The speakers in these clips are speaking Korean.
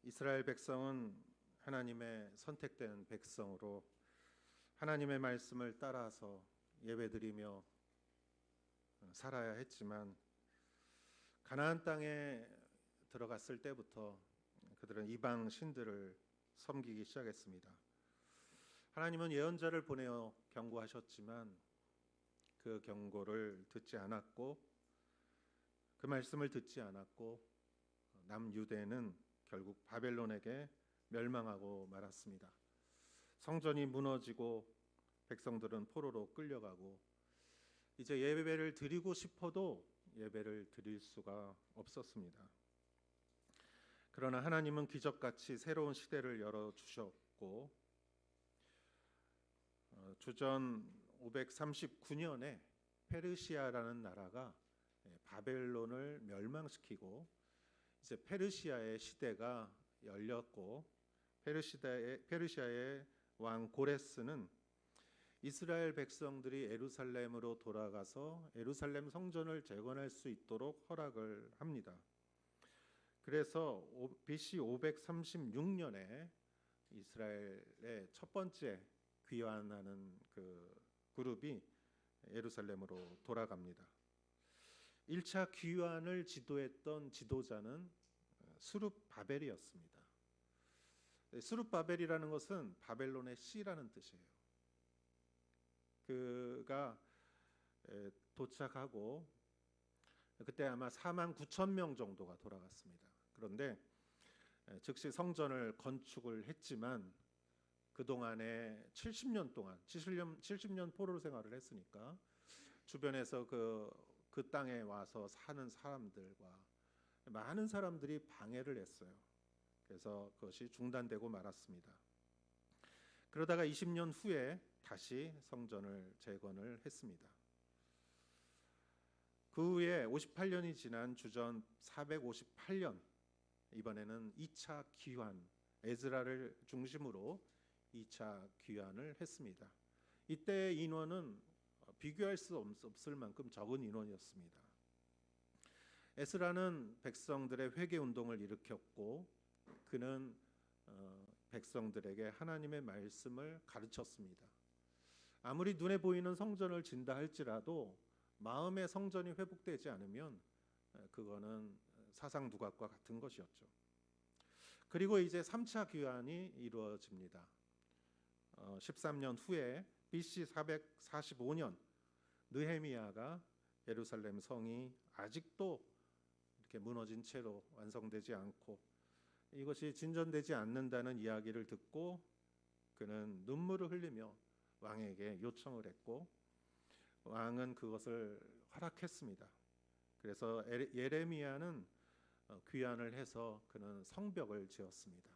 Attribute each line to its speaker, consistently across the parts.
Speaker 1: 이스라엘 백성은 하나님의 선택된 백성으로 하나님의 말씀을 따라서 예배드리며 살아야 했지만 가나안 땅에 들어갔을 때부터 그들은 이방 신들을 섬기기 시작했습니다. 하나님은 예언자를 보내어 경고하셨지만 그 경고를 듣지 않았고 그 말씀을 듣지 않았고 남유대는 결국 바벨론에게 멸망하고 말았습니다. 성전이 무너지고 백성들은 포로로 끌려가고 이제 예배를 드리고 싶어도 예배를 드릴 수가 없었습니다. 그러나 하나님은 기적같이 새로운 시대를 열어주셨고 주전 539년에 페르시아라는 나라가 바벨론을 멸망시키고 이제 페르시아의 시대가 열렸고 페르시아의 왕 고레스는 이스라엘 백성들이 예루살렘으로 돌아가서 예루살렘 성전을 재건할 수 있도록 허락을 합니다. 그래서 BC 536년에 이스라엘의 첫 번째 귀환하는 그 그룹이 예루살렘으로 돌아갑니다. 1차 귀환을 지도했던 지도자는 스룹바벨이었습니다. 스룹바벨이라는 것은 바벨론의 씨라는 뜻이에요. 그가 도착하고 그때 아마 4만 9천 명 정도가 돌아갔습니다. 그런데 즉시 성전을 건축을 했지만 그동안에 70년 동안 70년 포로 생활을 했으니까 주변에서 그 땅에 와서 사는 사람들과 많은 사람들이 방해를 했어요. 그래서 그것이 중단되고 말았습니다. 그러다가 20년 후에 다시 성전을 재건을 했습니다. 그 후에 58년이 지난 주전 458년 이번에는 2차 귀환 에즈라를 중심으로 2차 귀환을 했습니다. 이때 인원은 비교할 수 없을 만큼 적은 인원이었습니다. 에스라는 백성들의 회개 운동을 일으켰고 그는 백성들에게 하나님의 말씀을 가르쳤습니다. 아무리 눈에 보이는 성전을 진다 할지라도 마음의 성전이 회복되지 않으면 그거는 사상 누각과 같은 것이었죠. 그리고 이제 3차 귀환이 이루어집니다. 13년 후에 BC 445년 느헤미야가 예루살렘 성이 아직도 이렇게 무너진 채로 완성되지 않고 이것이 진전되지 않는다는 이야기를 듣고 그는 눈물을 흘리며 왕에게 요청을 했고 왕은 그것을 허락했습니다. 그래서 예레미야는 귀환을 해서 그는 성벽을 지었습니다.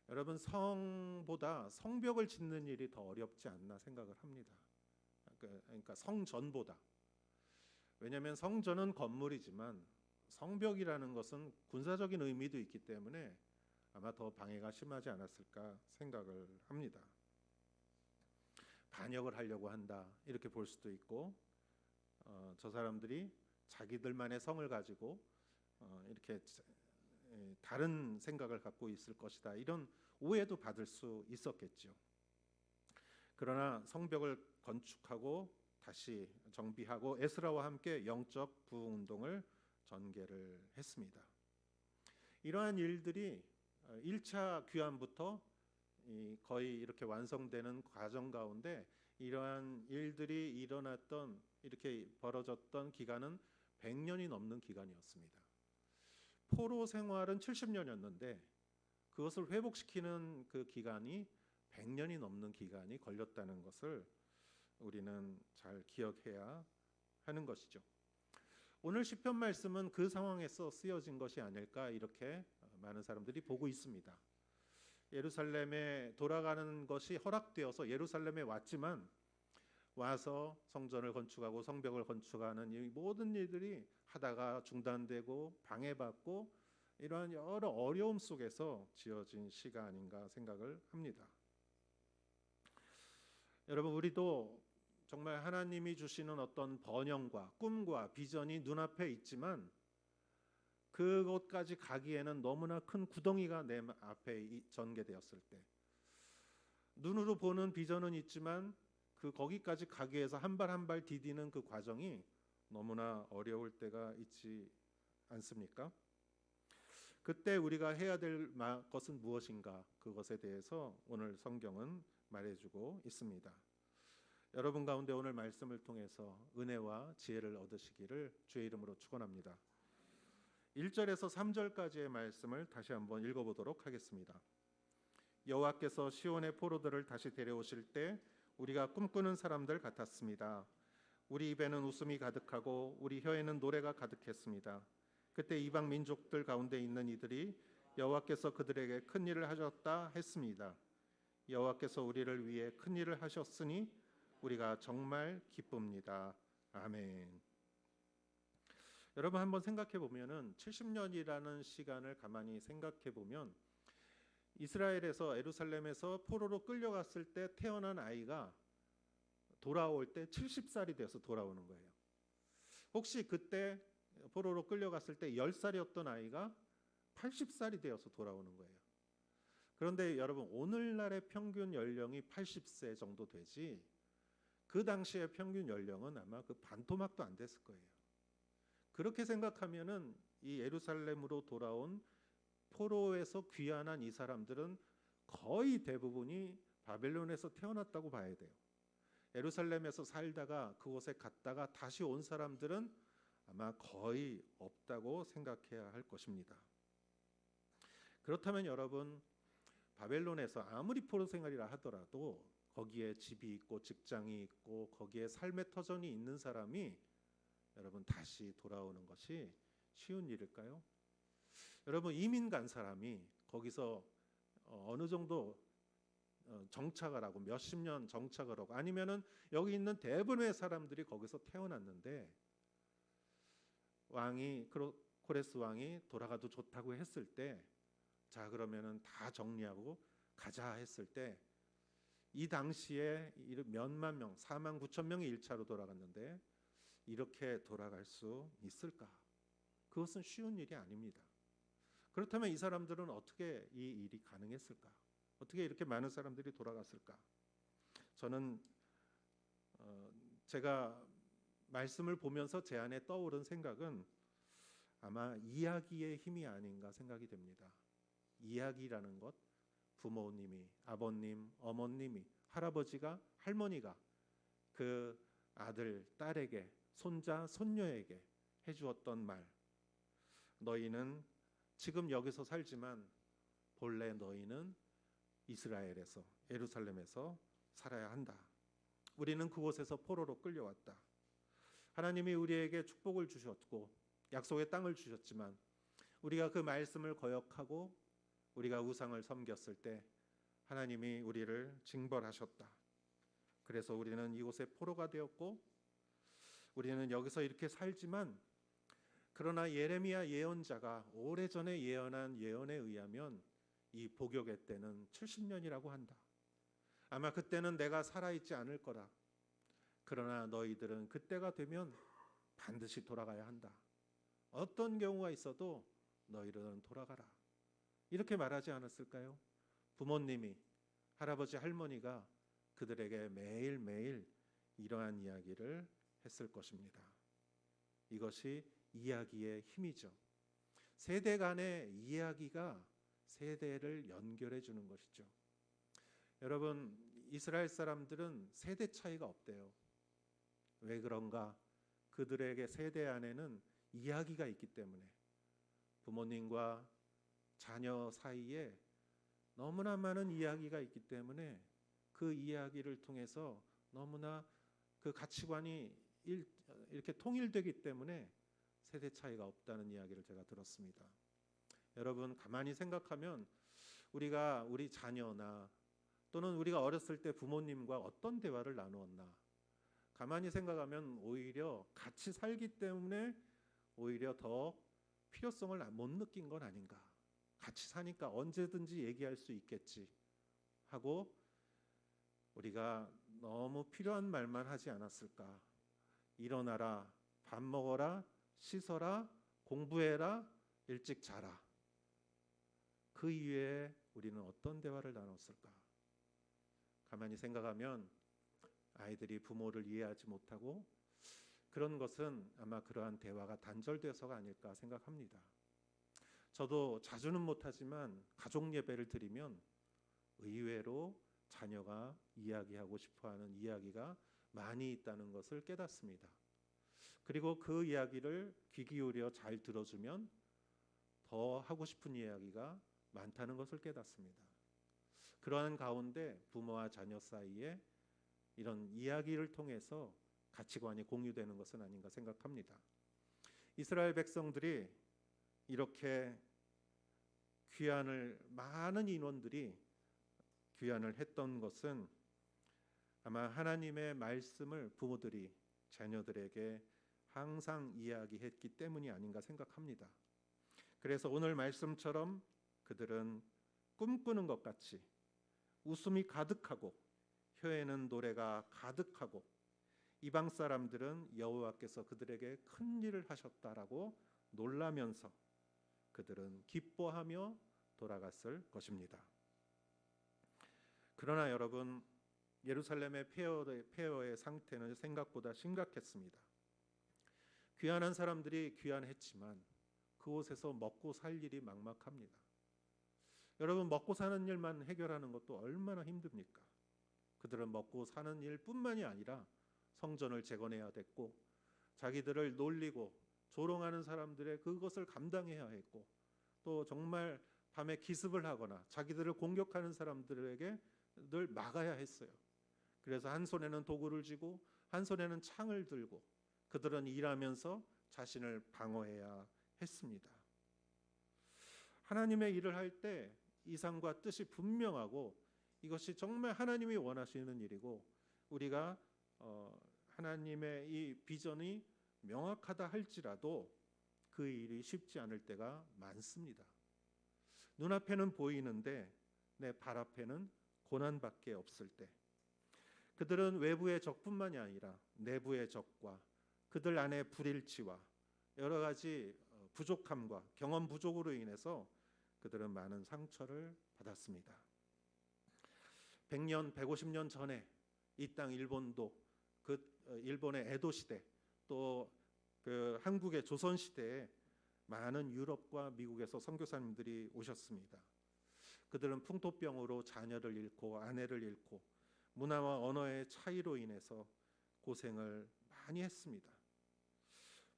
Speaker 1: 여러분, 성보다 성벽을 짓는 일이 더 어렵지 않나 생각을 합니다. 그러니까 성전보다. 왜냐하면 성전은 건물이지만 성벽이라는 것은 군사적인 의미도 있기 때문에 아마 더 방해가 심하지 않았을까 생각을 합니다. 반역을 하려고 한다 이렇게 볼 수도 있고 저 사람들이 자기들만의 성을 가지고 이렇게 다른 생각을 갖고 있을 것이다 이런 오해도 받을 수 있었겠죠. 그러나 성벽을 건축하고 다시 정비하고 에스라와 함께 영적 부흥 운동을 전개를 했습니다. 이러한 일들이 1차 귀환부터 거의 이렇게 완성되는 과정 가운데 이러한 일들이 일어났던 이렇게 벌어졌던 기간은 100년이 넘는 기간이었습니다. 포로 생활은 70년이었는데 그것을 회복시키는 그 기간이 100년이 넘는 기간이 걸렸다는 것을 우리는 잘 기억해야 하는 것이죠. 오늘 시편 말씀은 그 상황에서 쓰여진 것이 아닐까 이렇게 많은 사람들이 보고 있습니다. 예루살렘에 돌아가는 것이 허락되어서 예루살렘에 왔지만 와서 성전을 건축하고 성벽을 건축하는 이 모든 일들이 하다가 중단되고 방해받고 이러한 여러 어려움 속에서 지어진 시가 아닌가 생각을 합니다. 여러분, 우리도 정말 하나님이 주시는 어떤 번영과 꿈과 비전이 눈앞에 있지만 그곳까지 가기에는 너무나 큰 구덩이가 내 앞에 전개되었을 때, 눈으로 보는 비전은 있지만 그 거기까지 가기 위해서 한 발 한 발 디디는 그 과정이 너무나 어려울 때가 있지 않습니까? 그때 우리가 해야 될 것은 무엇인가? 그것에 대해서 오늘 성경은 말해주고 있습니다. 여러분 가운데 오늘 말씀을 통해서 은혜와 지혜를 얻으시기를 주의 이름으로 축원합니다. 1절에서 3절까지의 말씀을 다시 한번 읽어보도록 하겠습니다. 여호와께서 시온의 포로들을 다시 데려오실 때 우리가 꿈꾸는 사람들 같았습니다. 우리 입에는 웃음이 가득하고 우리 혀에는 노래가 가득했습니다. 그때 이방 민족들 가운데 있는 이들이 여호와께서 그들에게 큰 일을 하셨다 했습니다. 여호와께서 우리를 위해 큰 일을 하셨으니 우리가 정말 기쁩니다. 아멘. 여러분 한번 생각해 보면은 70년이라는 시간을 가만히 생각해 보면 이스라엘에서 예루살렘에서 포로로 끌려갔을 때 태어난 아이가 돌아올 때 70살이 돼서 돌아오는 거예요. 혹시 그때 포로로 끌려갔을 때 10살이었던 아이가 80살이 되어서 돌아오는 거예요. 그런데 여러분 오늘날의 평균 연령이 80세 정도 되지 그 당시의 평균 연령은 아마 그 반토막도 안 됐을 거예요. 그렇게 생각하면은 이 예루살렘으로 돌아온 포로에서 귀환한 이 사람들은 거의 대부분이 바벨론에서 태어났다고 봐야 돼요. 예루살렘에서 살다가 그곳에 갔다가 다시 온 사람들은 아마 거의 없다고 생각해야 할 것입니다. 그렇다면 여러분 바벨론에서 아무리 포로 생활이라 하더라도 거기에 집이 있고 직장이 있고 거기에 삶의 터전이 있는 사람이 여러분 다시 돌아오는 것이 쉬운 일일까요? 여러분 이민 간 사람이 거기서 어느 정도 정착을 하고 몇십 년 정착을 하고 아니면은 여기 있는 대부분의 사람들이 거기서 태어났는데 왕이 코레스 왕이 돌아가도 좋다고 했을 때 자 그러면은 다 정리하고 가자 했을 때 이 당시에 몇만 명 4만 9천 명이 1차로 돌아갔는데 이렇게 돌아갈 수 있을까? 그것은 쉬운 일이 아닙니다. 그렇다면 이 사람들은 어떻게 이 일이 가능했을까? 어떻게 이렇게 많은 사람들이 돌아갔을까? 저는 제가 말씀을 보면서 제 안에 떠오른 생각은 아마 이야기의 힘이 아닌가 생각이 됩니다. 이야기라는 것, 부모님이, 아버님, 어머님이, 할아버지가, 할머니가 그 아들, 딸에게, 손자, 손녀에게 해주었던 말. 너희는 지금 여기서 살지만 본래 너희는 이스라엘에서, 예루살렘에서 살아야 한다. 우리는 그곳에서 포로로 끌려왔다. 하나님이 우리에게 축복을 주셨고 약속의 땅을 주셨지만 우리가 그 말씀을 거역하고 우리가 우상을 섬겼을 때 하나님이 우리를 징벌하셨다. 그래서 우리는 이곳에 포로가 되었고 우리는 여기서 이렇게 살지만 그러나 예레미야 예언자가 오래전에 예언한 예언에 의하면 이 복역의 때는 70년이라고 한다. 아마 그때는 내가 살아있지 않을 거라. 그러나 너희들은 그때가 되면 반드시 돌아가야 한다. 어떤 경우가 있어도 너희들은 돌아가라. 이렇게 말하지 않았을까요? 부모님이, 할아버지, 할머니가 그들에게 매일매일 이러한 이야기를 했을 것입니다. 이것이 이야기의 힘이죠. 세대 간의 이야기가 세대를 연결해 주는 것이죠. 여러분, 이스라엘 사람들은 세대 차이가 없대요. 왜 그런가? 그들에게 세대 안에는 이야기가 있기 때문에 부모님과 자녀 사이에 너무나 많은 이야기가 있기 때문에 그 이야기를 통해서 너무나 그 가치관이 이렇게 통일되기 때문에 세대 차이가 없다는 이야기를 제가 들었습니다. 여러분 가만히 생각하면 우리가 우리 자녀나 또는 우리가 어렸을 때 부모님과 어떤 대화를 나누었나 가만히 생각하면 오히려 같이 살기 때문에 오히려 더 필요성을 못 느낀 건 아닌가. 같이 사니까 언제든지 얘기할 수 있겠지 하고 우리가 너무 필요한 말만 하지 않았을까. 일어나라, 밥 먹어라, 씻어라, 공부해라, 일찍 자라. 그 이외에 우리는 어떤 대화를 나눴을까? 가만히 생각하면 아이들이 부모를 이해하지 못하고 그런 것은 아마 그러한 대화가 단절돼서가 아닐까 생각합니다. 저도 자주는 못하지만 가족 예배를 드리면 의외로 자녀가 이야기하고 싶어하는 이야기가 많이 있다는 것을 깨닫습니다. 그리고 그 이야기를 귀 기울여 잘 들어주면 더 하고 싶은 이야기가 많다는 것을 깨닫습니다. 그러한 가운데 부모와 자녀 사이에 이런 이야기를 통해서 가치관이 공유되는 것은 아닌가 생각합니다. 이스라엘 백성들이 이렇게 많은 인원들이 귀환을 했던 것은 아마 하나님의 말씀을 부모들이 자녀들에게 항상 이야기했기 때문이 아닌가 생각합니다. 그래서 오늘 말씀처럼 그들은 꿈꾸는 것 같이 웃음이 가득하고 혀에는 노래가 가득하고 이방 사람들은 여호와께서 그들에게 큰 일을 하셨다라고 놀라면서 그들은 기뻐하며 돌아갔을 것입니다. 그러나 여러분, 예루살렘의 폐허의 상태는 생각보다 심각했습니다. 귀환한 사람들이 귀환했지만 그곳에서 먹고 살 일이 막막합니다. 여러분, 먹고 사는 일만 해결하는 것도 얼마나 힘듭니까? 그들은 먹고 사는 일뿐만이 아니라 성전을 재건해야 됐고 자기들을 놀리고 조롱하는 사람들의 그것을 감당해야 했고 또 정말 밤에 기습을 하거나 자기들을 공격하는 사람들에게 늘 막아야 했어요. 그래서 한 손에는 도구를 쥐고 한 손에는 창을 들고 그들은 일하면서 자신을 방어해야 했습니다. 하나님의 일을 할 때 이상과 뜻이 분명하고 이것이 정말 하나님이 원하시는 일이고 우리가 하나님의 이 비전이 명확하다 할지라도 그 일이 쉽지 않을 때가 많습니다. 눈앞에는 보이는데 내 발 앞에는 고난밖에 없을 때 그들은 외부의 적뿐만이 아니라 내부의 적과 그들 안의 불일치와 여러 가지 부족함과 경험 부족으로 인해서 그들은 많은 상처를 받았습니다. 100년, 150년 전에 이 땅 일본도 그 일본의 에도 시대 또 그 한국의 조선 시대에 많은 유럽과 미국에서 선교사님들이 오셨습니다. 그들은 풍토병으로 자녀를 잃고 아내를 잃고 문화와 언어의 차이로 인해서 고생을 많이 했습니다.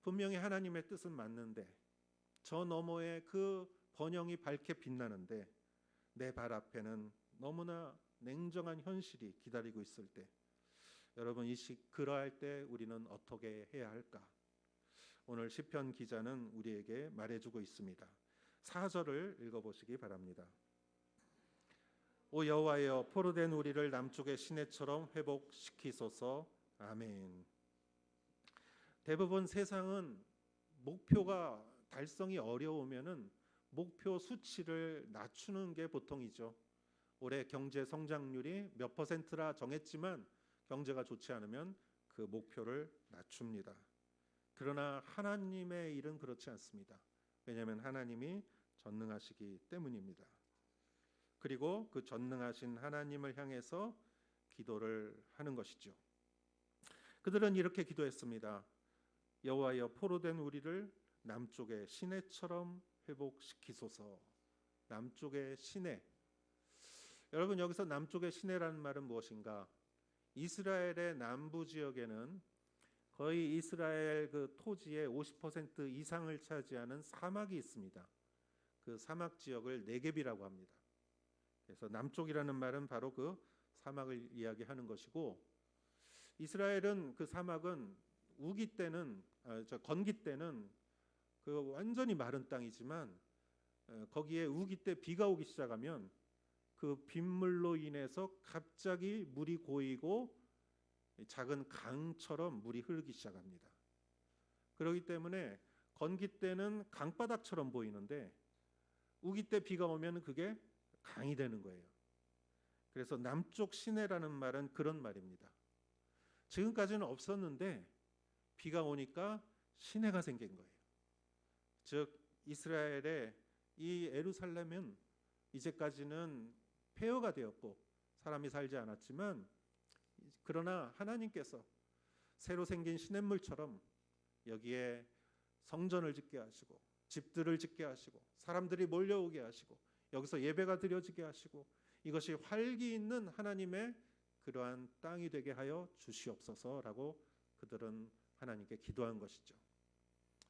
Speaker 1: 분명히 하나님의 뜻은 맞는데 저 너머에 그 번영이 밝게 빛나는데 내 발 앞에는 너무나 냉정한 현실이 기다리고 있을 때 여러분 그러할 때 우리는 어떻게 해야 할까? 오늘 시편 기자는 우리에게 말해주고 있습니다. 4절을 읽어보시기 바랍니다. 오 여호와여 포로된 우리를 남쪽의 시내처럼 회복시키소서. 아멘. 대부분 세상은 목표가 달성이 어려우면은 목표 수치를 낮추는 게 보통이죠. 올해 경제 성장률이 몇 %라 정했지만 경제가 좋지 않으면 그 목표를 낮춥니다. 그러나 하나님의 일은 그렇지 않습니다. 왜냐하면 하나님이 전능하시기 때문입니다. 그리고 그 전능하신 하나님을 향해서 기도를 하는 것이죠. 그들은 이렇게 기도했습니다. 여호와여 포로된 우리를 남쪽의 시내처럼 회복시키소서. 남쪽의 시내. 여러분 여기서 남쪽의 시내라는 말은 무엇인가? 이스라엘의 남부 지역에는 거의 이스라엘 그 토지의 50% 이상을 차지하는 사막이 있습니다. 그 사막 지역을 네겝이라고 합니다. 그래서 남쪽이라는 말은 바로 그 사막을 이야기하는 것이고 이스라엘은 그 사막은 건기 때는 그 완전히 마른 땅이지만 거기에 우기 때 비가 오기 시작하면 그 빗물로 인해서 갑자기 물이 고이고 작은 강처럼 물이 흐르기 시작합니다. 그렇기 때문에 건기 때는 강바닥처럼 보이는데 우기 때 비가 오면 그게 강이 되는 거예요. 그래서 남쪽 시내라는 말은 그런 말입니다. 지금까지는 없었는데 비가 오니까 시내가 생긴 거예요. 즉 이스라엘의 이 예루살렘은 이제까지는 폐허가 되었고 사람이 살지 않았지만, 그러나 하나님께서 새로 생긴 시냇물처럼 여기에 성전을 짓게 하시고 집들을 짓게 하시고 사람들이 몰려오게 하시고 여기서 예배가 드려지게 하시고 이것이 활기 있는 하나님의 그러한 땅이 되게 하여 주시옵소서라고 그들은 하나님께 기도한 것이죠.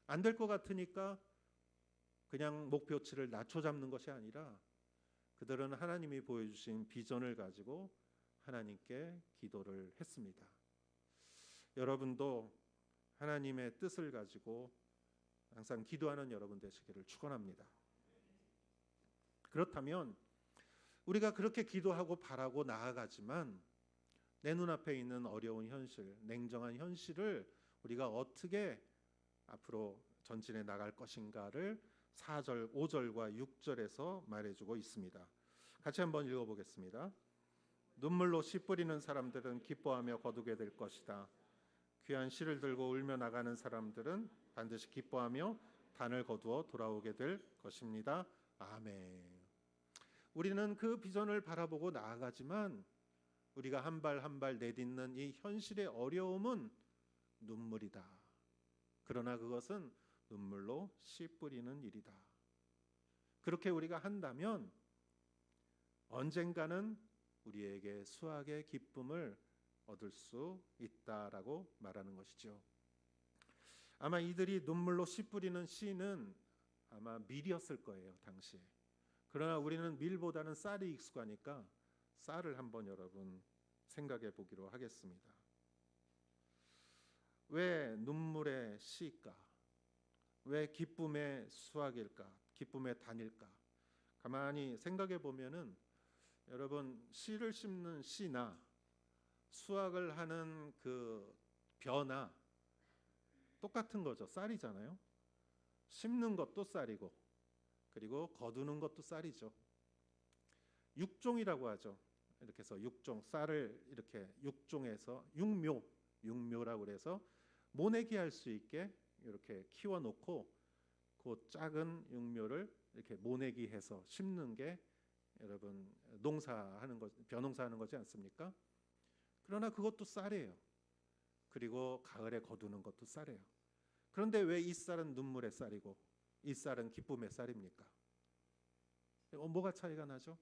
Speaker 1: 안 될 것 같으니까 그냥 목표치를 낮춰 잡는 것이 아니라 그들은 하나님이 보여주신 비전을 가지고 하나님께 기도를 했습니다. 여러분도 하나님의 뜻을 가지고 항상 기도하는 여러분 되시기를 축원합니다. 그렇다면 우리가 그렇게 기도하고 바라고 나아가지만 내 눈앞에 있는 어려운 현실, 냉정한 현실을 우리가 어떻게 앞으로 전진해 나갈 것인가를 4절, 5절과 6절에서 말해주고 있습니다. 같이 한번 읽어보겠습니다. 눈물로 씨 뿌리는 사람들은 기뻐하며 거두게 될 것이다. 귀한 씨를 들고 울며 나가는 사람들은 반드시 기뻐하며 단을 거두어 돌아오게 될 것입니다. 아멘. 우리는 그 비전을 바라보고 나아가지만 우리가 한 발 한 발 내딛는 이 현실의 어려움은 눈물이다. 그러나 그것은 눈물로 씨 뿌리는 일이다. 그렇게 우리가 한다면 언젠가는 우리에게 수확의 기쁨을 얻을 수 있다라고 말하는 것이죠. 아마 이들이 눈물로 씨 뿌리는 씨는 아마 밀이었을 거예요, 당시에. 그러나 우리는 밀보다는 쌀이 익숙하니까 쌀을 한번 여러분 생각해 보기로 하겠습니다. 왜 눈물의 씨일까? 왜 기쁨의 수확일까? 기쁨의 단일까? 가만히 생각해 보면은 여러분 씨를 심는 씨나 수확을 하는 그 벼나 똑같은 거죠. 쌀이잖아요. 심는 것도 쌀이고 그리고 거두는 것도 쌀이죠. 육종이라고 하죠. 이렇게 해서 육종, 쌀을 이렇게 육종해서 육묘라고 그래서 모내기 할 수 있게 이렇게 키워놓고 그 작은 육묘를 이렇게 모내기 해서 심는 게 여러분 농사하는 것, 벼농사하는 거지 않습니까? 그러나 그것도 쌀이에요. 그리고 가을에 거두는 것도 쌀이에요. 그런데 왜 이 쌀은 눈물의 쌀이고 이 쌀은 기쁨의 쌀입니까? 뭐가 차이가 나죠?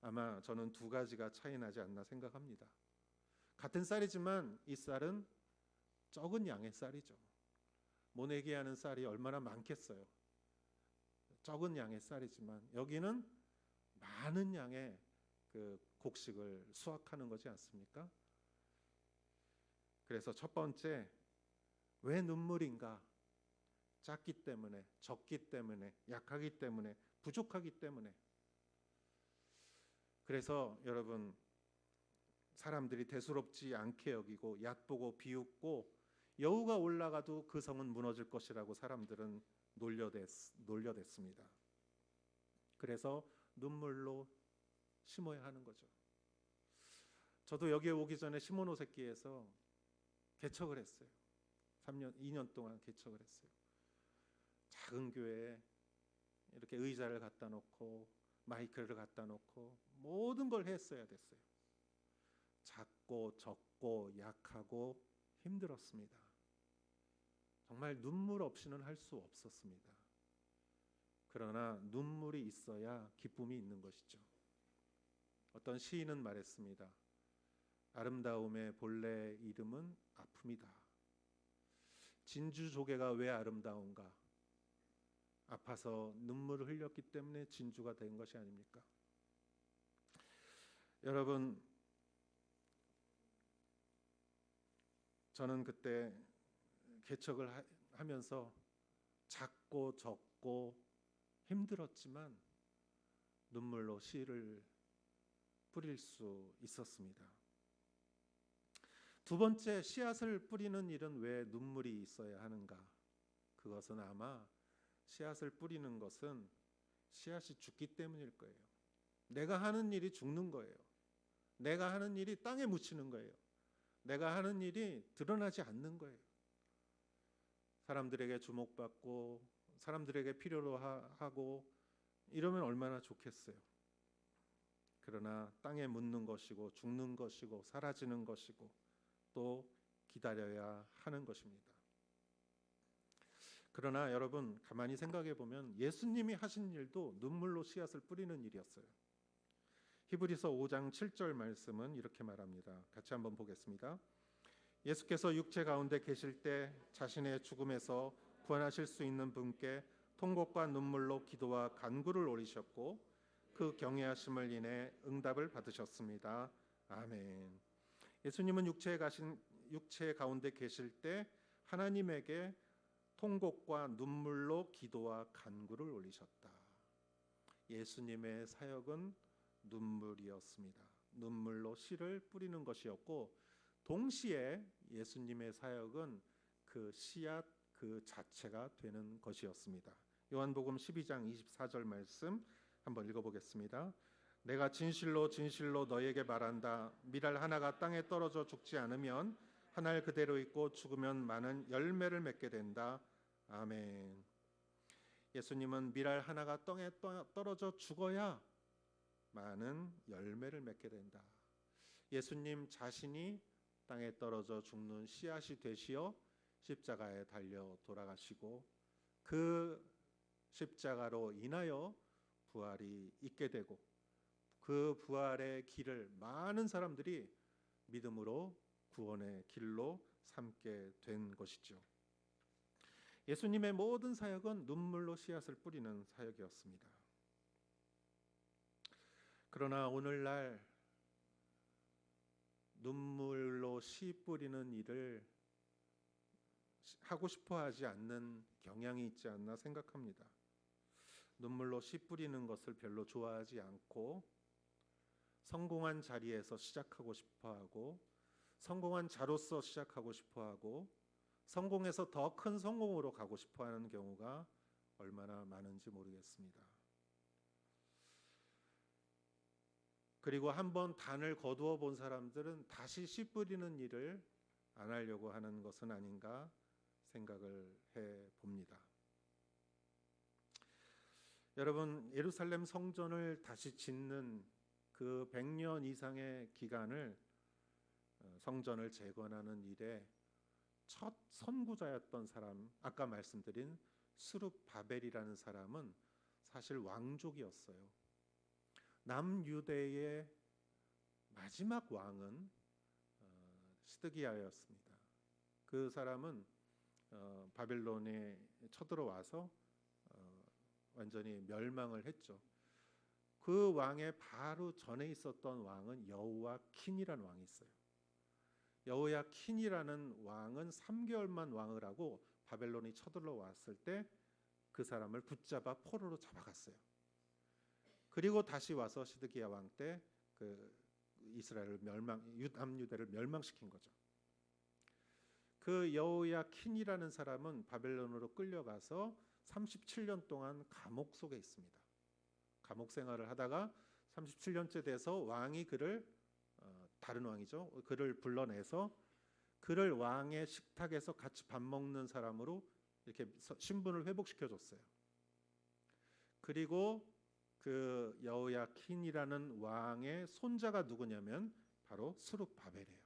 Speaker 1: 아마 저는 두 가지가 차이 나지 않나 생각합니다. 같은 쌀이지만 이 쌀은 적은 양의 쌀이죠. 모내기 하는 쌀이 얼마나 많겠어요. 적은 양의 쌀이지만 여기는 많은 양의 그 곡식을 수확하는 거지 않습니까? 그래서 첫 번째, 왜 눈물인가? 작기 때문에, 적기 때문에, 약하기 때문에, 부족하기 때문에. 그래서 여러분 사람들이 대수롭지 않게 여기고 얕보고 비웃고 여우가 올라가도 그 성은 무너질 것이라고 사람들은 놀려댔습니다. 그래서 눈물로 심어야 하는 거죠. 저도 여기에 오기 전에 시모노세키에서 개척을 했어요. 2년 동안 개척을 했어요. 작은 교회에 이렇게 의자를 갖다 놓고 마이크를 갖다 놓고 모든 걸 했어야 됐어요. 작고 적고 약하고 힘들었습니다. 정말 눈물 없이는 할 수 없었습니다. 그러나 눈물이 있어야 기쁨이 있는 것이죠. 어떤 시인은 말했습니다. 아름다움의 본래 이름은 아픔이다. 진주 조개가 왜 아름다운가? 아파서 눈물을 흘렸기 때문에 진주가 된 것이 아닙니까? 여러분, 저는 그때 개척을 하면서 작고 적고 힘들었지만 눈물로 씨를 뿌릴 수 있었습니다. 두 번째, 씨앗을 뿌리는 일은 왜 눈물이 있어야 하는가? 그것은 아마 씨앗을 뿌리는 것은 씨앗이 죽기 때문일 거예요. 내가 하는 일이 죽는 거예요. 내가 하는 일이 땅에 묻히는 거예요. 내가 하는 일이 드러나지 않는 거예요. 사람들에게 주목받고 사람들에게 필요로 하고 이러면 얼마나 좋겠어요. 그러나 땅에 묻는 것이고 죽는 것이고 사라지는 것이고 또 기다려야 하는 것입니다. 그러나 여러분 가만히 생각해 보면 예수님이 하신 일도 눈물로 씨앗을 뿌리는 일이었어요. 히브리서 5장 7절 말씀은 이렇게 말합니다. 같이 한번 보겠습니다. 예수께서 육체 가운데 계실 때 자신의 죽음에서 구원하실 수 있는 분께 통곡과 눈물로 기도와 간구를 올리셨고 그 경외하심을 인해 응답을 받으셨습니다. 아멘. 예수님은 육체 가운데 계실 때 하나님에게 통곡과 눈물로 기도와 간구를 올리셨다. 예수님의 사역은 눈물이었습니다. 눈물로 씨를 뿌리는 것이었고 동시에 예수님의 사역은 그 씨앗 그 자체가 되는 것이었습니다. 요한복음 12장 24절 말씀 한번 읽어보겠습니다. 내가 진실로 진실로 너에게 말한다. 밀알 하나가 땅에 떨어져 죽지 않으면 한 알 그대로 있고 죽으면 많은 열매를 맺게 된다. 아멘. 예수님은 밀알 하나가 땅에 떨어져 죽어야 많은 열매를 맺게 된다. 예수님 자신이 땅에 떨어져 죽는 씨앗이 되시어 십자가에 달려 돌아가시고 그 십자가로 인하여 부활이 있게 되고 그 부활의 길을 많은 사람들이 믿음으로 구원의 길로 삼게 된 것이죠. 예수님의 모든 사역은 눈물로 씨앗을 뿌리는 사역이었습니다. 그러나 오늘날 눈물로 씨 뿌리는 일을 하고 싶어 하지 않는 경향이 있지 않나 생각합니다. 눈물로 씨 뿌리는 것을 별로 좋아하지 않고 성공한 자리에서 시작하고 싶어 하고 성공한 자로서 시작하고 싶어 하고 성공해서 더 큰 성공으로 가고 싶어 하는 경우가 얼마나 많은지 모르겠습니다. 그리고 한번 단을 거두어 본 사람들은 다시 씨 뿌리는 일을 안 하려고 하는 것은 아닌가 생각을 해 봅니다. 여러분, 예루살렘 성전을 다시 짓는 그 100년 이상의 기간을 성전을 재건하는 일에 첫 선구자였던 사람, 아까 말씀드린 스룹바벨이라는 사람은 사실 왕족이었어요. 남유대의 마지막 왕은 시드기야였습니다. 그 사람은 바벨론에 쳐들어와서 완전히 멸망을 했죠. 그 왕의 바로 전에 있었던 왕은 여호야킨이라는 왕이 있어요. 여호야킨이라는 왕은 3개월만 왕을 하고 바벨론이 쳐들어왔을 때 그 사람을 붙잡아 포로로 잡아갔어요. 그리고 다시 와서 시드기야 왕 때 그 이스라엘을 남유대를 멸망시킨 거죠. 그 여호야킨이라는 사람은 바벨론으로 끌려가서 37년 동안 감옥 속에 있습니다. 감옥 생활을 하다가 37년째 돼서 왕이 그를 다른 왕이죠. 그를 불러내서 그를 왕의 식탁에서 같이 밥 먹는 사람으로 이렇게 신분을 회복시켜 줬어요. 그리고 그 여호야킨이라는 왕의 손자가 누구냐면 바로 스룹바벨이에요.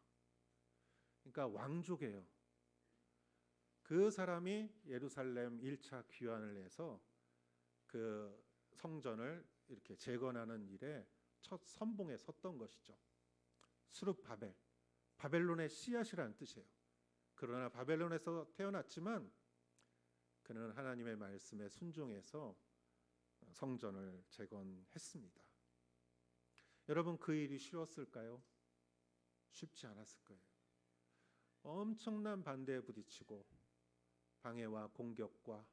Speaker 1: 그러니까 왕족이에요. 그 사람이 예루살렘 1차 귀환을 해서 그 성전을 이렇게 재건하는 일에 첫 선봉에 섰던 것이죠. 스룹바벨, 바벨론의 씨앗이라는 뜻이에요. 그러나 바벨론에서 태어났지만 그는 하나님의 말씀에 순종해서 성전을 재건했습니다. 여러분, 그 일이 쉬웠을까요? 쉽지 않았을 거예요. 엄청난 반대에 부딪히고 방해와 공격과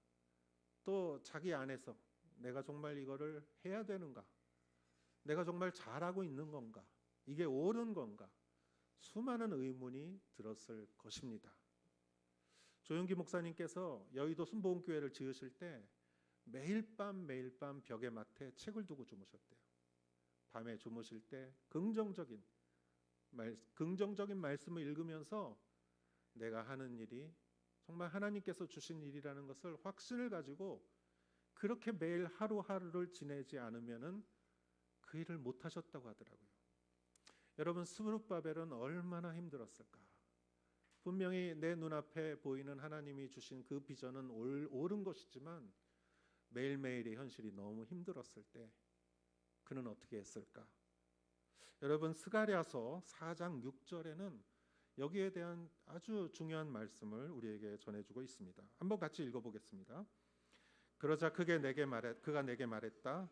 Speaker 1: 또 자기 안에서 내가 정말 이거를 해야 되는가? 내가 정말 잘하고 있는 건가? 이게 옳은 건가? 수많은 의문이 들었을 것입니다. 조용기 목사님께서 여의도 순복음교회를 지으실 때 매일 밤 벽에 맡에 책을 두고 주무셨대요. 밤에 주무실 때 긍정적인 말씀을 읽으면서 내가 하는 일이 정말 하나님께서 주신 일이라는 것을 확신을 가지고 그렇게 매일 하루하루를 지내지 않으면은 그 일을 못 하셨다고 하더라고요. 여러분, 스룹바벨은 얼마나 힘들었을까? 분명히 내 눈앞에 보이는 하나님이 주신 그 비전은 옳은 것이지만 매일매일의 현실이 너무 힘들었을 때 그는 어떻게 했을까? 여러분, 스가랴서 4장 6절에는 여기에 대한 아주 중요한 말씀을 우리에게 전해주고 있습니다. 한번 같이 읽어보겠습니다. 그러자 그가 내게 말했다.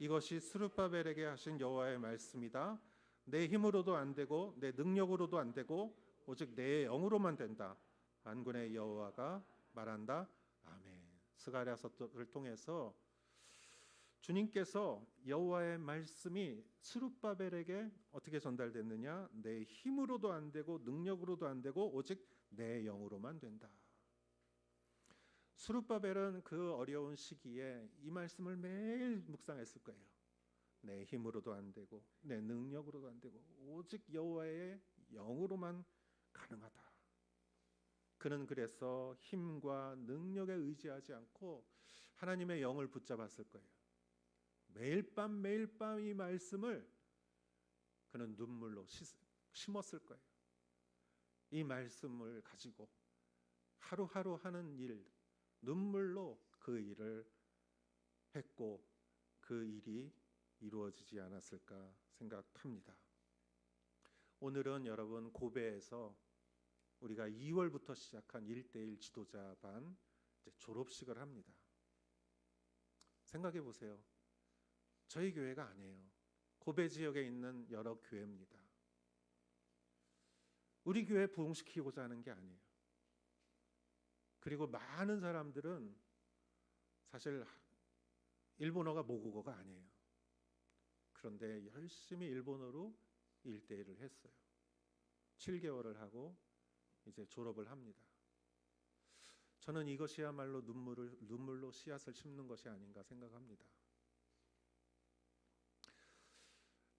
Speaker 1: 이것이 스룹바벨에게 하신 여호와의 말씀이다. 내 힘으로도 안 되고 내 능력으로도 안 되고 오직 내 영으로만 된다. 만군의 여호와가 말한다. 아멘. 스가랴서를 통해서 주님께서 여호와의 말씀이 스룹바벨에게 어떻게 전달됐느냐? 내 힘으로도 안 되고 능력으로도 안 되고 오직 내 영으로만 된다. 스룹바벨은 그 어려운 시기에 이 말씀을 매일 묵상했을 거예요. 내 힘으로도 안 되고 내 능력으로도 안 되고 오직 여호와의 영으로만 가능하다. 그는 그래서 힘과 능력에 의지하지 않고 하나님의 영을 붙잡았을 거예요. 매일 밤 이 말씀을 그는 눈물로 심었을 거예요. 이 말씀을 가지고 하루하루 하는 일, 눈물로 그 일을 했고 그 일이 이루어지지 않았을까 생각합니다. 오늘은 여러분 고베에서 우리가 2월부터 시작한 1:1 지도자 반 졸업식을 합니다. 생각해 보세요. 저희 교회가 아니에요. 고베 지역에 있는 여러 교회입니다. 우리 교회 부흥시키고자 하는 게 아니에요. 그리고 많은 사람들은 사실 일본어가 모국어가 아니에요. 그런데 열심히 일본어로 1:1을 했어요. 7개월을 하고 이제 졸업을 합니다. 저는 이것이야말로 눈물로 씨앗을 심는 것이 아닌가 생각합니다.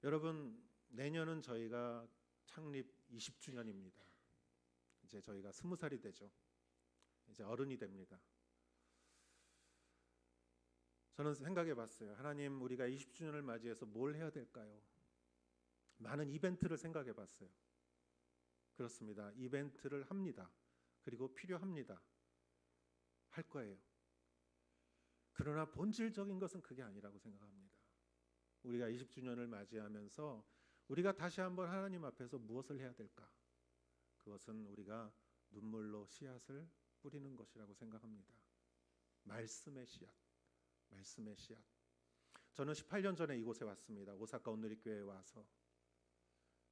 Speaker 1: 여러분, 내년은 저희가 창립 20주년입니다. 이제 저희가 20살이 되죠. 이제 어른이 됩니다. 저는 생각해 봤어요. 하나님, 우리가 20주년을 맞이해서 뭘 해야 될까요? 많은 이벤트를 생각해 봤어요. 그렇습니다. 이벤트를 합니다. 그리고 필요합니다. 할 거예요. 그러나 본질적인 것은 그게 아니라고 생각합니다. 우리가 20주년을 맞이하면서 우리가 다시 한번 하나님 앞에서 무엇을 해야 될까? 그것은 우리가 눈물로 씨앗을 뿌리는 것이라고 생각합니다. 말씀의 씨앗, 말씀의 씨앗. 저는 18년 전에 이곳에 왔습니다. 오사카 온누리교회에 와서.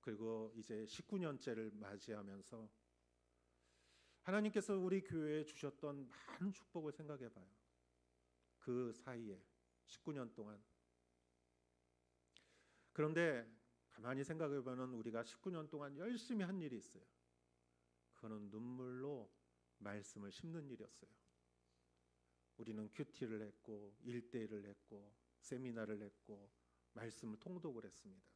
Speaker 1: 그리고 이제 19년째를 맞이하면서 하나님께서 우리 교회에 주셨던 많은 축복을 생각해 봐요. 그 사이에 19년 동안. 그런데 가만히 생각해 보면 우리가 19년 동안 열심히 한 일이 있어요. 그거는 눈물로 말씀을 심는 일이었어요. 우리는 큐티를 했고 1:1을 했고 세미나를 했고 말씀을 통독을 했습니다.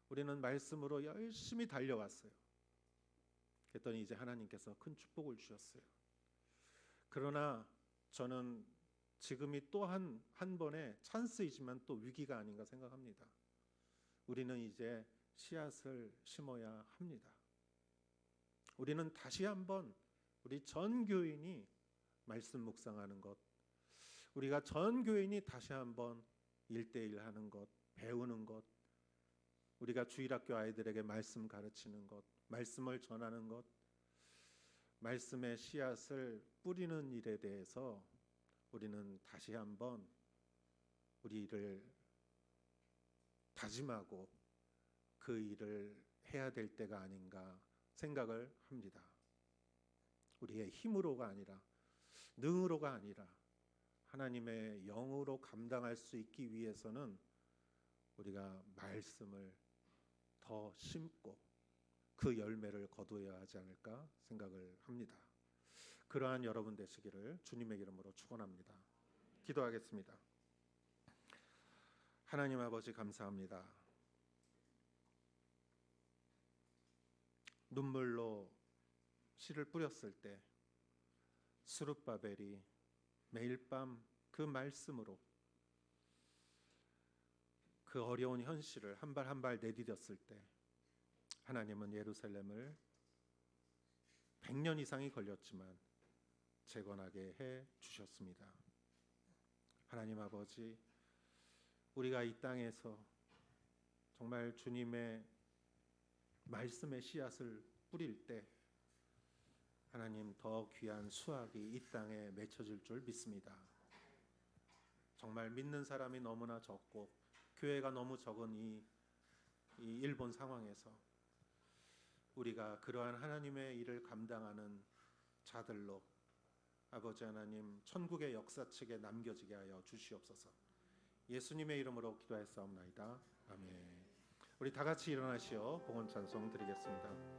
Speaker 1: 우리는 말씀으로 열심히 달려왔어요. 그랬더니 이제 하나님께서 큰 축복을 주셨어요. 그러나 저는 지금이 또 한 번의 찬스이지만 또 위기가 아닌가 생각합니다. 우리는 이제 씨앗을 심어야 합니다. 우리는 다시 한번 우리 전 교인이 말씀 묵상하는 것, 우리가 전 교인이 다시 한번 1:1 하는 것, 배우는 것, 우리가 주일학교 아이들에게 말씀 가르치는 것, 말씀을 전하는 것, 말씀의 씨앗을 뿌리는 일에 대해서 우리는 다시 한번 우리를 다짐하고 그 일을 해야 될 때가 아닌가 생각을 합니다. 우리의 힘으로가 아니라 능으로가 아니라 하나님의 영으로 감당할 수 있기 위해서는 우리가 말씀을 더 심고 그 열매를 거두어야 하지 않을까 생각을 합니다. 그러한 여러분 되시기를 주님의 이름으로 축원합니다. 기도하겠습니다. 하나님 아버지, 감사합니다. 눈물로 씨를 뿌렸을 때 스룹바벨이 매일 밤 그 말씀으로 그 어려운 현실을 한 발 한 발 내디뎠을 때 하나님은 예루살렘을 100년 이상이 걸렸지만 재건하게 해 주셨습니다. 하나님 아버지, 우리가 이 땅에서 정말 주님의 말씀의 씨앗을 뿌릴 때 하나님 더 귀한 수확이 이 땅에 맺혀질 줄 믿습니다. 정말 믿는 사람이 너무나 적고 교회가 너무 적은 이 일본 상황에서 우리가 그러한 하나님의 일을 감당하는 자들로 아버지 하나님 천국의 역사책에 남겨지게 하여 주시옵소서. 예수님의 이름으로 기도하였사옵나이다. 아멘. 우리 다 같이 일어나시어 봉헌 찬송 드리겠습니다.